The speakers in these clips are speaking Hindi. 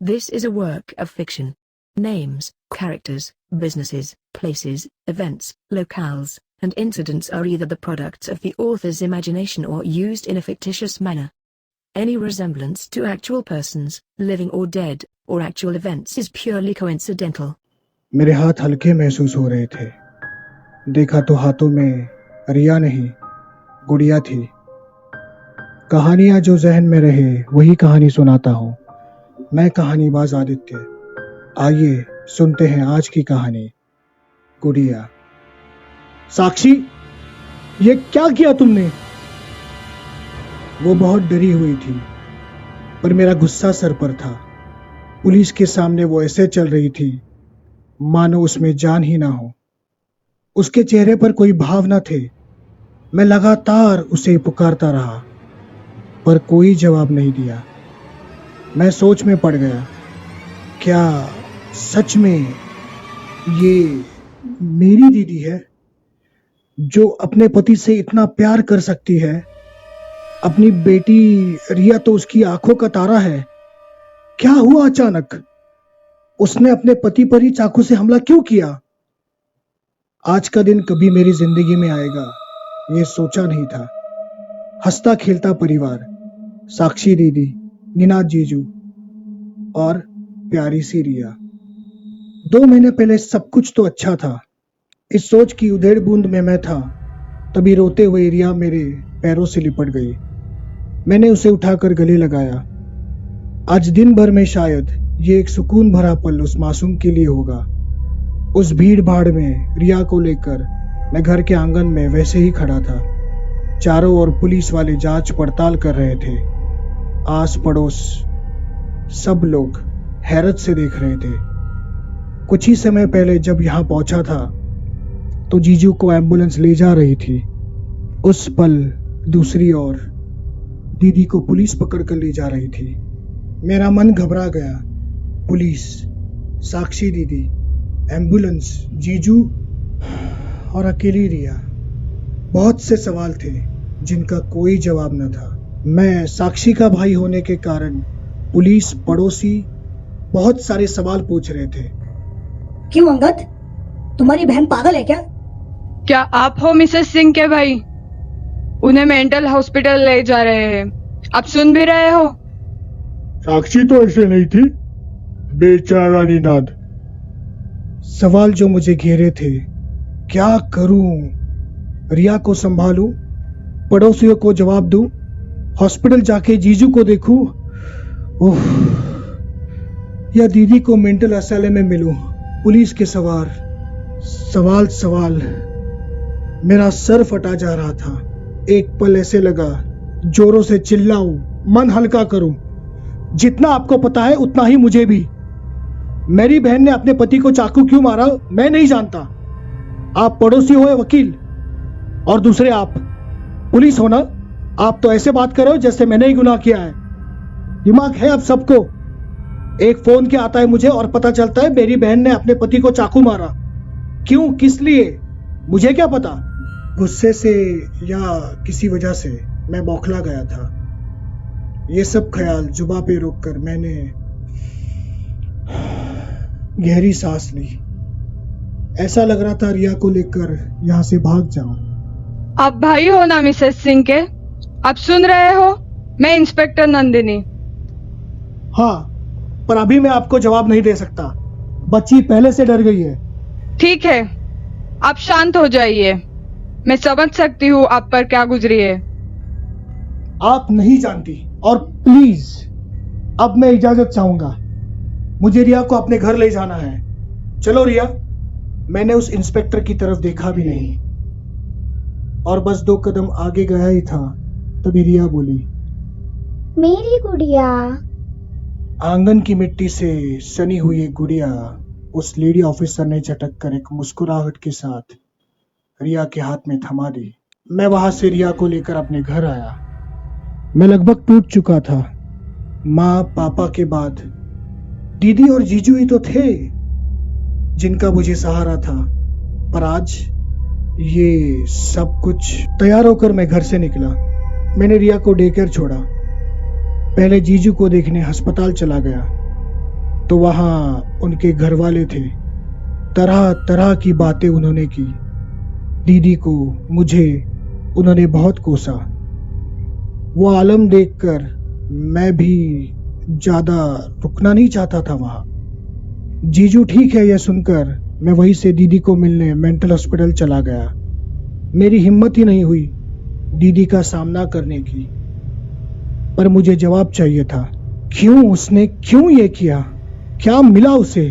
This is a work of fiction. Names, characters, businesses, places, events, locales, and incidents are either the products of the author's imagination or used in a fictitious manner. Any resemblance to actual persons, living or dead, or actual events is purely coincidental. मेरे हाथ हल्के महसूस हो रहे थे। देखा तो हाथों में रिया नहीं, गुड़िया थी। कहानियां जो जहन में रहे वही कहानी सुनाता हूँ। मैं कहानीबाज आदित्य। आइए सुनते हैं आज की कहानी, गुड़िया। साक्षी, ये क्या किया तुमने? वो बहुत डरी हुई थी, पर मेरा गुस्सा सर पर था। पुलिस के सामने वो ऐसे चल रही थी मानो उसमें जान ही ना हो। उसके चेहरे पर कोई भाव न थे। मैं लगातार उसे पुकारता रहा, पर कोई जवाब नहीं दिया। मैं सोच में पड़ गया, क्या सच में ये मेरी दीदी है जो अपने पति से इतना प्यार कर सकती है? अपनी बेटी रिया तो उसकी आंखों का तारा है। क्या हुआ अचानक? उसने अपने पति पर ही चाकू से हमला क्यों किया? आज का दिन कभी मेरी जिंदगी में आएगा, ये सोचा नहीं था। हंसता खेलता परिवार, साक्षी दीदी, निनाद जीजू और प्यारी सी रिया। 2 महीने पहले सब कुछ तो अच्छा था। इस सोच की उधेड़ बूंद में मैं था, तभी रोते हुए रिया मेरे पैरों से लिपट गई। मैंने उसे उठाकर गले लगाया। आज दिन भर में शायद ये एक सुकून भरा पल उस मासूम के लिए होगा। उस भीड़ भाड़ में रिया को लेकर मैं घर के आंगन में वैसे ही खड़ा था। चारों ओर पुलिस वाले जांच पड़ताल कर रहे थे। आस पड़ोस सब लोग हैरत से देख रहे थे। कुछ ही समय पहले जब यहाँ पहुंचा था तो जीजू को एम्बुलेंस ले जा रही थी। उस पल दूसरी ओर दीदी को पुलिस पकड़ कर ले जा रही थी। मेरा मन घबरा गया। पुलिस, साक्षी दीदी, एम्बुलेंस, जीजू और अकेली रिया। बहुत से सवाल थे जिनका कोई जवाब न था। मैं साक्षी का भाई होने के कारण पुलिस, पड़ोसी बहुत सारे सवाल पूछ रहे थे। क्यों अंगद, तुम्हारी बहन पागल है क्या? क्या आप हो मिसेस सिंह के भाई? उन्हें मेंटल हॉस्पिटल ले जा रहे हैं। आप सुन भी रहे हो? साक्षी तो ऐसे नहीं थी, बेचारा निनाद। सवाल जो मुझे घेरे थे, क्या करूं? रिया को संभालूं, पड़ोसियों को जवाब दूं, हॉस्पिटल जाके जीजू को देखूं, ओह, या दीदी को मेंटल असाइलम में मिलूं। पुलिस के सवाल मेरा सर फटा जा रहा था। एक पल ऐसे लगा जोरों से चिल्लाऊं, मन हल्का करूं। जितना आपको पता है उतना ही मुझे भी। मेरी बहन ने अपने पति को चाकू क्यों मारा मैं नहीं जानता। आप पड़ोसी हो या वकील, और दूसरे आप पुलिस हो ना। आप तो ऐसे बात करो जैसे मैंने ही गुनाह किया है। दिमाग है आप सबको? एक फोन के आता है मुझे और पता चलता है मेरी बहन ने अपने पति को चाकू मारा। क्यों, किस लिए, मुझे क्या पता? गुस्से से या किसी वजह से मैं बौखला गया था। ये सब ख्याल जुबां पे रोककर मैंने गहरी सांस ली। ऐसा लग रहा था रिया को लेकर यहां से भाग जाऊं। आप भाई हो ना मिसेस सिंह के? आप सुन रहे हो? मैं इंस्पेक्टर नंदिनी। हाँ, पर अभी मैं आपको जवाब नहीं दे सकता। बच्ची पहले से डर गई है। ठीक है, आप शांत हो जाइए। मैं समझ सकती हूँ आप पर क्या गुजरी है। आप नहीं जानती। और प्लीज अब मैं इजाजत चाहूंगा। मुझे रिया को अपने घर ले जाना है। चलो रिया। मैंने उस इंस्पेक्टर की तरफ देखा भी नहीं और बस 2 कदम आगे गया ही था, तभी रिया बोली, मेरी गुड़िया। आंगन की मिट्टी से सनी हुई एक गुड़िया उस लेडी ऑफिसर ने झटक कर एक मुस्कुराहट के साथ रिया के हाथ में थमा दी। मैं वहां से रिया को लेकर अपने घर आया। मैं लगभग टूट चुका था। माँ पापा के बाद दीदी और जीजू ही तो थे जिनका मुझे सहारा था, पर आज ये सब कुछ। तैयार होकर मैं घर से निकला। मैंने रिया को डे केयर छोड़ा। पहले जीजू को देखने अस्पताल चला गया। तो वहां उनके घर वाले थे। तरह तरह की बातें उन्होंने की। दीदी को, मुझे उन्होंने बहुत कोसा। वो आलम देखकर मैं भी ज्यादा रुकना नहीं चाहता था वहां। जीजू ठीक है, यह सुनकर मैं वहीं से दीदी को मिलने मेंटल हॉस्पिटल चला गया। मेरी हिम्मत ही नहीं हुई दीदी का सामना करने की, पर मुझे जवाब चाहिए था। उसने क्यों ये किया? क्या मिला उसे?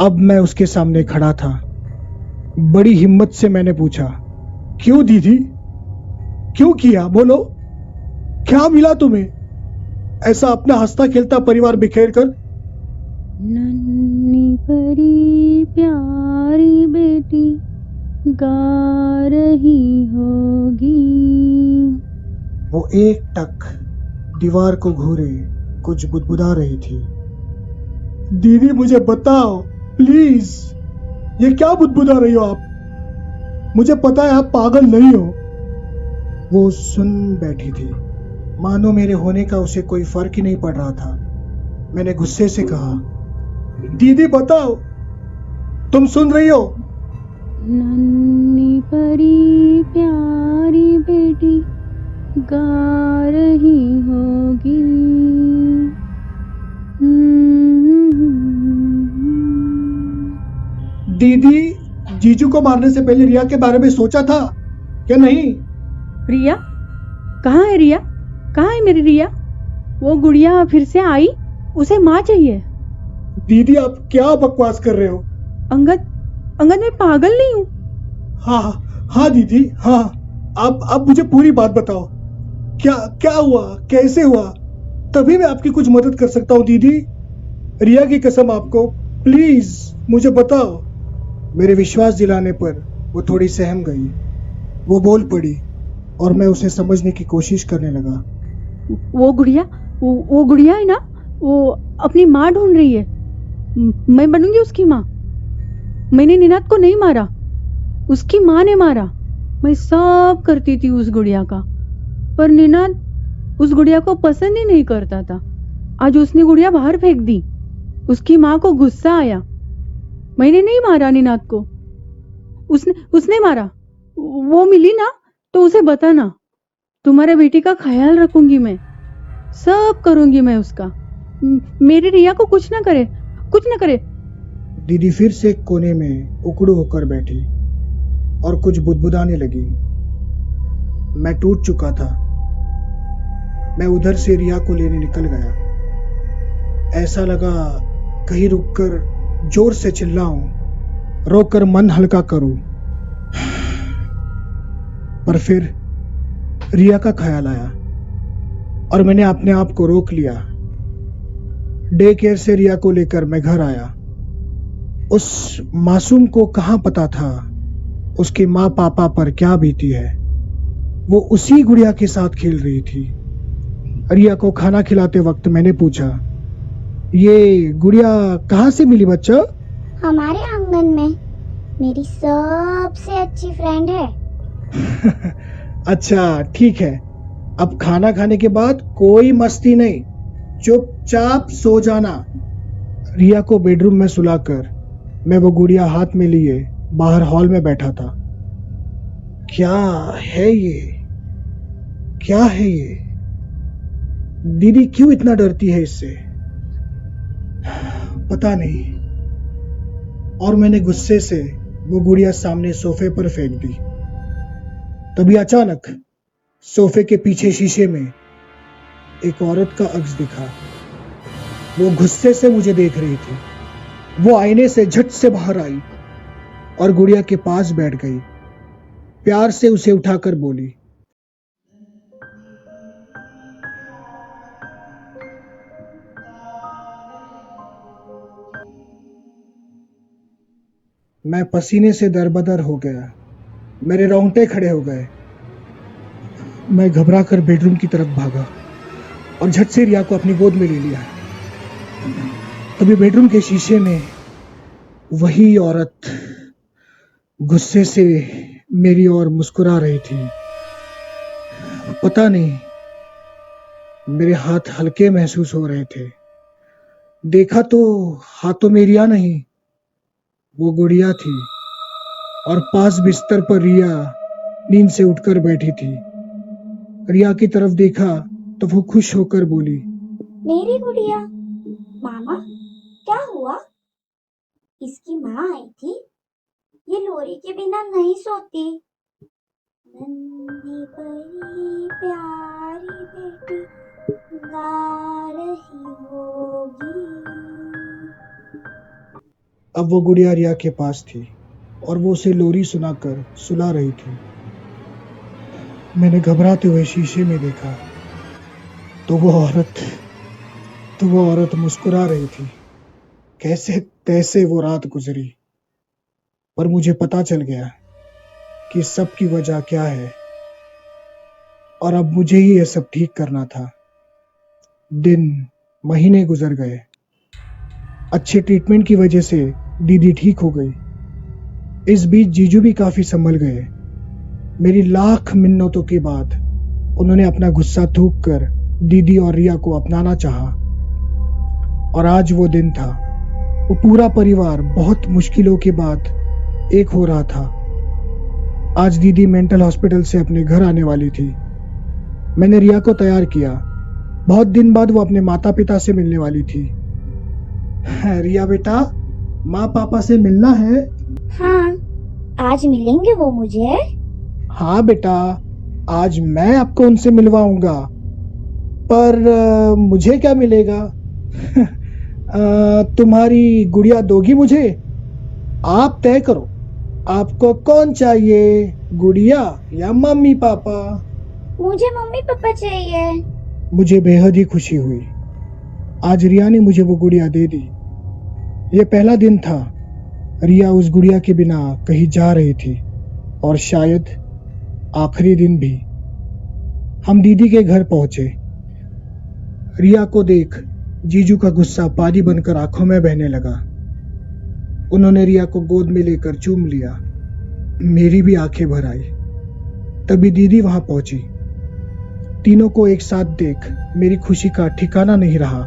अब मैं उसके सामने खड़ा था। बड़ी हिम्मत से मैंने पूछा, क्यों दीदी, क्यों किया? बोलो, क्या मिला तुम्हें? ऐसा अपना हंसता खेलता परिवार बिखेर कर। नन्ही परी प्यारी बेटी गा रही होगी। वो एक टक दीवार को घूरे कुछ बुदबुदा रही थी। दीदी मुझे बताओ प्लीज, ये क्या बुदबुदा रही हो आप? मुझे पता है आप पागल नहीं हो। वो सुन बैठी थी, मानो मेरे होने का उसे कोई फर्क ही नहीं पड़ रहा था। मैंने गुस्से से कहा, दीदी बताओ, तुम सुन रही हो? नन्ही परी प्यारी बेटी गा रही होगी। दीदी, जीजू को मारने से पहले रिया के बारे में सोचा था क्या? नहीं। रिया कहाँ है? रिया कहाँ है? मेरी रिया, वो गुड़िया फिर से आई, उसे माँ चाहिए। दीदी आप क्या बकवास कर रहे हो? अंगद, अंगद मैं पागल नहीं हूँ। हाँ दीदी, हाँ। आप मुझे पूरी बात बताओ, क्या हुआ, कैसे हुआ? तभी मैं आपकी कुछ मदद कर सकता हूँ दीदी। रिया की कसम आपको, प्लीज मुझे बताओ। मेरे विश्वास दिलाने पर वो थोड़ी सहम गई। वो बोल पड़ी और मैं उसे समझने की कोशिश करने लगा। वो गुड़िया है ना, वो अपनी माँ ढूंढ रही है। मैं बनूंगी उसकी माँ। मैंने निनाद को नहीं मारा, उसकी माँ ने मारा। मैं सब करती थी उस गुड़िया का, पर निनाद उस गुड़िया को पसंद ही नहीं करता था। आज उसने गुड़िया बाहर फेंक दी। उसकी माँ को गुस्सा आया। मैंने नहीं मारा निनाद को, उसने मारा। वो मिली ना तो उसे बताना। तुम्हारे बेटी का ख्याल रखूंगी मैं, सब करूंगी मैं उसका। मेरी रिया को कुछ ना करे। दीदी फिर से एक कोने में उकड़ू होकर बैठी और कुछ बुदबुदाने लगी। मैं टूट चुका था। मैं उधर से रिया को लेने निकल गया। ऐसा लगा कहीं रुककर जोर से चिल्लाऊं, रोककर मन हल्का करूं। पर फिर रिया का ख्याल आया और मैंने अपने आप को रोक लिया। डे केयर से रिया को लेकर मैं घर आया। उस मासूम को कहां पता था उसके माँ पापा पर क्या बीती है। वो उसी गुड़िया के साथ खेल रही थी। रिया को खाना खिलाते वक्त मैंने पूछा, ये गुड़िया कहाँ से मिली बच्चा? हमारे आंगन में मेरी सबसे अच्छी फ्रेंड है। अच्छा ठीक है, अब खाना खाने के बाद कोई मस्ती नहीं, चुपचाप सो जाना। रिया को बेडरूम में सुलाकर मैं वो गुड़िया हाथ में लिए बाहर हॉल में बैठा था। क्या है ये? दीदी क्यों इतना डरती है इससे? पता नहीं। और मैंने गुस्से से वो गुड़िया सामने सोफे पर फेंक दी। तभी अचानक सोफे के पीछे शीशे में एक औरत का अक्स दिखा। वो गुस्से से मुझे देख रही थी। वो आईने से झट से बाहर आई और गुड़िया के पास बैठ गई। प्यार से उसे उठाकर बोली, मैं पसीने से दरबदर हो गया। मेरे रोंगटे खड़े हो गए। मैं घबरा कर बेडरूम की तरफ भागा और झट से रिया को अपनी गोद में ले लिया। तभी बेडरूम के शीशे में वही औरत गुस्से से मेरी ओर मुस्कुरा रही थी। पता नहीं, मेरे हाथ हल्के महसूस हो रहे थे देखा तो हाथों में रिया नहीं, वो गुड़िया थी। और पास बिस्तर पर रिया नींद से उठकर बैठी थी। रिया की तरफ देखा तो वो खुश होकर बोली, मेरी गुड़िया। मामा, क्या हुआ? इसकी माँ आई थी। ये लोरी के बिना नहीं सोती। नन्ही परी प्यारी बेटी गा रही होगी। अब वो गुड़िया रिया के पास थी और वो उसे लोरी सुनाकर सुला रही थी। मैंने घबराते हुए शीशे में देखा तो वो औरत मुस्कुरा रही थी। कैसे तैसे वो रात गुजरी, पर मुझे पता चल गया कि सब की वजह क्या है और अब मुझे ही यह सब ठीक करना था। दिन महीने गुजर गए। अच्छे ट्रीटमेंट की वजह से दीदी ठीक हो गई। इस बीच जीजू भी काफी संभल गए। मेरी लाख मिन्नतों के बाद उन्होंने अपना गुस्सा थूक कर दीदी और रिया को अपनाना चाहा। और आज वो दिन था। वो पूरा परिवार बहुत मुश्किलों के बाद एक हो रहा था। आज दीदी मेंटल हॉस्पिटल से अपने घर आने वाली थी। मैंने रिया को तैयार किया। बहुत दिन बाद वो अपने माता पिता से मिलने वाली थी। रिया बेटा, माँ पापा से मिलना है? हाँ, आज मिलेंगे वो मुझे? हाँ बेटा, आज मैं आपको उनसे मिलवाऊंगा। पर मुझे क्या मिलेगा? तुम्हारी गुड़िया दोगी मुझे? आप तय करो, आपको कौन चाहिए, गुड़िया या मम्मी पापा? मुझे मम्मी पापा चाहिए। मुझे बेहद ही खुशी हुई। आज रिया ने मुझे वो गुड़िया दे दी। ये पहला दिन था। रिया उस गुड़िया के बिना कहीं जा रही थी और शायद आखिरी दिन भी। हम दीदी के घर पहुंचे। रिया को देख जीजू का गुस्सा पानी बनकर आंखों में बहने लगा। उन्होंने रिया को गोद में लेकर चूम लिया। मेरी भी आंखें भर आई। तभी दीदी वहां पहुंची। तीनों को एक साथ देख मेरी खुशी का ठिकाना नहीं रहा।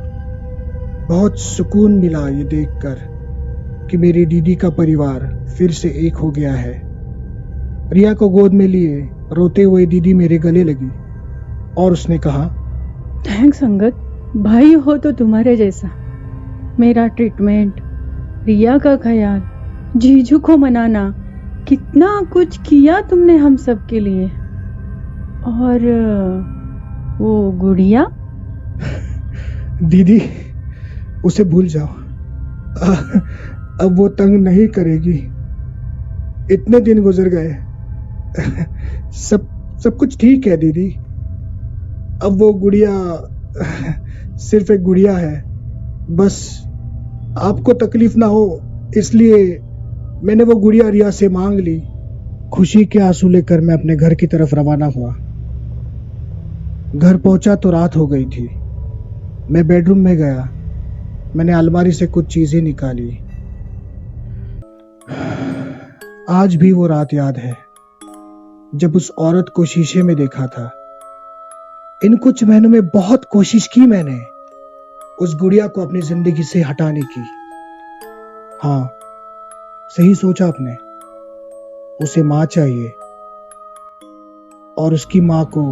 बहुत सुकून मिला ये देखकर कि मेरी दीदी का परिवार फिर से एक हो गया है। रिया को गोद में लिए रोते हुए दीदी मेरे गले लगी और उसने कहा, थैंक्स अंगद, भाई हो तो तुम्हारे जैसा। मेरा ट्रीटमेंट, रिया का ख्याल, जीजू को मनाना, कितना कुछ किया तुमने हम सब के लिए। और वो गुड़िया? दीदी, उसे भूल जाओ। अब वो तंग नहीं करेगी। इतने दिन गुजर गए। सब कुछ ठीक है दीदी। अब वो गुड़िया सिर्फ एक गुड़िया है। बस आपको तकलीफ ना हो इसलिए मैंने वो गुड़िया रिया से मांग ली। खुशी के आंसू लेकर मैं अपने घर की तरफ रवाना हुआ। घर पहुंचा तो रात हो गई थी। मैं बेडरूम में गया। मैंने अलमारी से कुछ चीजें निकाली। आज भी वो रात याद है जब उस औरत को शीशे में देखा था। इन कुछ महीनों में बहुत कोशिश की मैंने उस गुड़िया को अपनी जिंदगी से हटाने की। हाँ, सही सोचा आपने। उसे मां चाहिए और उसकी मां को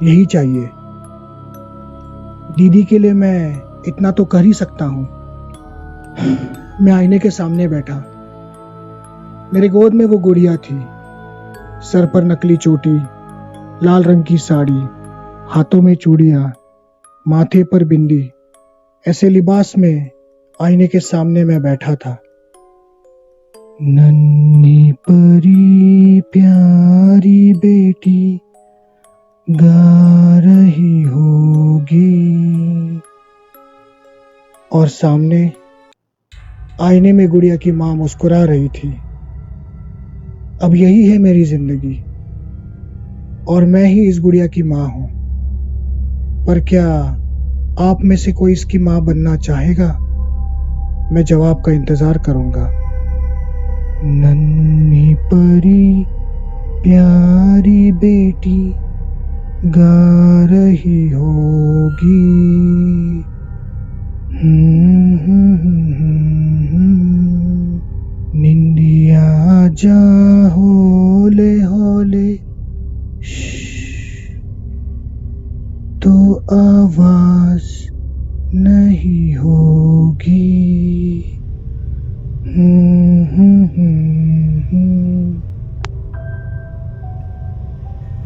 यही चाहिए। दीदी के लिए मैं इतना तो कर ही सकता हूं। मैं आईने के सामने बैठा। मेरे गोद में वो गुड़िया थी। सर पर नकली चोटी, लाल रंग की साड़ी, हाथों में चूड़ियां, माथे पर बिंदी। ऐसे लिबास में आईने के सामने मैं बैठा था। नन्ही परी प्यारी बेटी गा रही होगी। और सामने आईने में गुड़िया की मां मुस्कुरा रही थी। अब यही है मेरी जिंदगी और मैं ही इस गुड़िया की मां हूं। पर क्या आप में से कोई इसकी मां बनना चाहेगा? मैं जवाब का इंतजार करूंगा। नन्ही परी प्यारी बेटी गा रही होगी। निंदिया जा होले होले, तो आवाज नहीं होगी।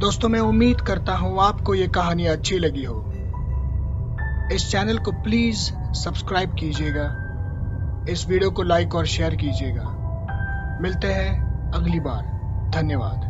दोस्तों, मैं उम्मीद करता हूँ आपको ये कहानी अच्छी लगी हो। इस चैनल को प्लीज सब्सक्राइब कीजिएगा, इस वीडियो को लाइक और शेयर कीजिएगा। मिलते हैं अगली बार। धन्यवाद।